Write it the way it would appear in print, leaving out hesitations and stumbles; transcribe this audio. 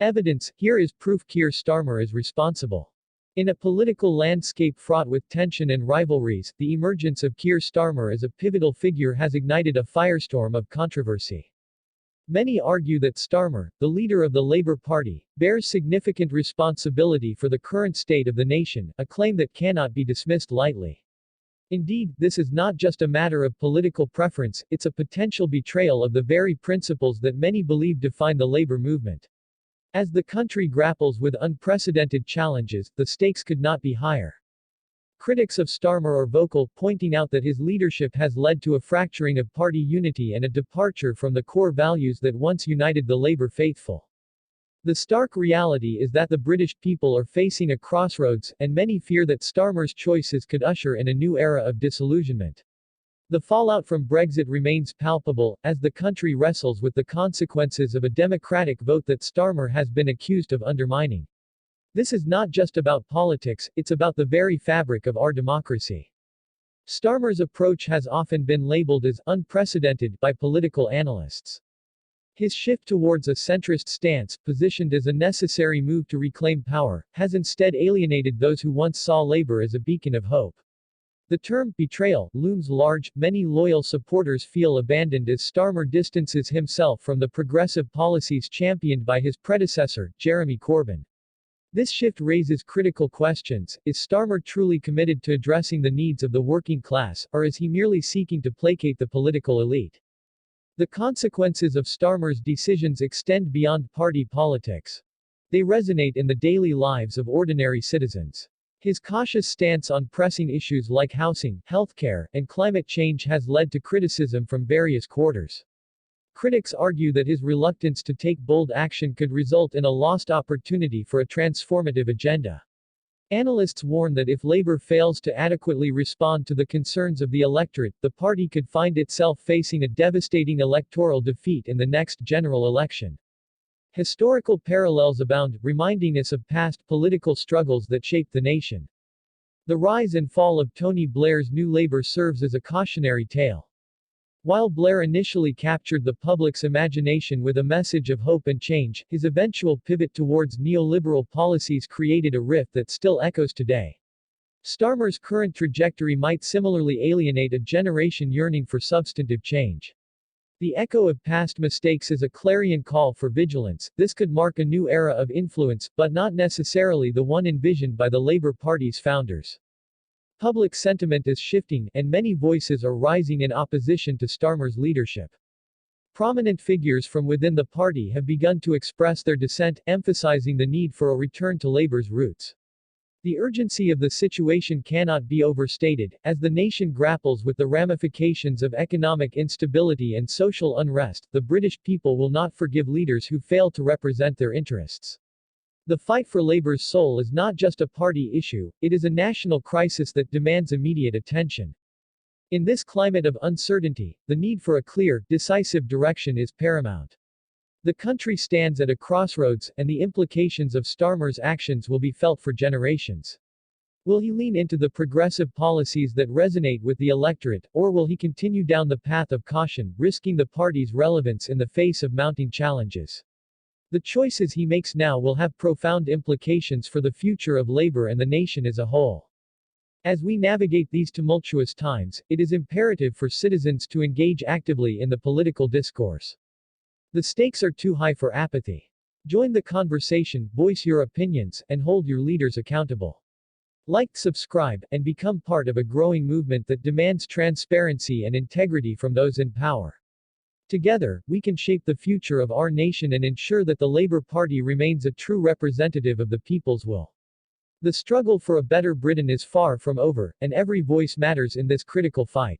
Evidence, here is proof Keir Starmer is responsible. In a political landscape fraught with tension and rivalries, the emergence of Keir Starmer as a pivotal figure has ignited a firestorm of controversy. Many argue that Starmer, the leader of the Labour Party, bears significant responsibility for the current state of the nation, a claim that cannot be dismissed lightly. Indeed, this is not just a matter of political preference, it's a potential betrayal of the very principles that many believe define the Labour movement. As the country grapples with unprecedented challenges, the stakes could not be higher. Critics of Starmer are vocal, pointing out that his leadership has led to a fracturing of party unity and a departure from the core values that once united the Labour faithful. The stark reality is that the British people are facing a crossroads, and many fear that Starmer's choices could usher in a new era of disillusionment. The fallout from Brexit remains palpable, as the country wrestles with the consequences of a democratic vote that Starmer has been accused of undermining. This is not just about politics, it's about the very fabric of our democracy. Starmer's approach has often been labeled as unprecedented by political analysts. His shift towards a centrist stance, positioned as a necessary move to reclaim power, has instead alienated those who once saw Labour as a beacon of hope. The term betrayal looms large. Many loyal supporters feel abandoned as Starmer distances himself from the progressive policies championed by his predecessor, Jeremy Corbyn. This shift raises critical questions. Is Starmer truly committed to addressing the needs of the working class, or is he merely seeking to placate the political elite? The consequences of Starmer's decisions extend beyond party politics. They resonate in the daily lives of ordinary citizens. His cautious stance on pressing issues like housing, healthcare, and climate change has led to criticism from various quarters. Critics argue that his reluctance to take bold action could result in a lost opportunity for a transformative agenda. Analysts warn that if Labour fails to adequately respond to the concerns of the electorate, the party could find itself facing a devastating electoral defeat in the next general election. Historical parallels abound, reminding us of past political struggles that shaped the nation. The rise and fall of Tony Blair's New Labour serves as a cautionary tale. While Blair initially captured the public's imagination with a message of hope and change, his eventual pivot towards neoliberal policies created a rift that still echoes today. Starmer's current trajectory might similarly alienate a generation yearning for substantive change. The echo of past mistakes is a clarion call for vigilance. This could mark a new era of influence, but not necessarily the one envisioned by the Labour Party's founders. Public sentiment is shifting, and many voices are rising in opposition to Starmer's leadership. Prominent figures from within the party have begun to express their dissent, emphasizing the need for a return to Labour's roots. The urgency of the situation cannot be overstated, as the nation grapples with the ramifications of economic instability and social unrest. The British people will not forgive leaders who fail to represent their interests. The fight for Labour's soul is not just a party issue, it is a national crisis that demands immediate attention. In this climate of uncertainty, the need for a clear, decisive direction is paramount. The country stands at a crossroads, and the implications of Starmer's actions will be felt for generations. Will he lean into the progressive policies that resonate with the electorate, or will he continue down the path of caution, risking the party's relevance in the face of mounting challenges? The choices he makes now will have profound implications for the future of Labour and the nation as a whole. As we navigate these tumultuous times, it is imperative for citizens to engage actively in the political discourse. The stakes are too high for apathy. Join the conversation, voice your opinions, and hold your leaders accountable. Like, subscribe, and become part of a growing movement that demands transparency and integrity from those in power. Together, we can shape the future of our nation and ensure that the Labour Party remains a true representative of the people's will. The struggle for a better Britain is far from over, and every voice matters in this critical fight.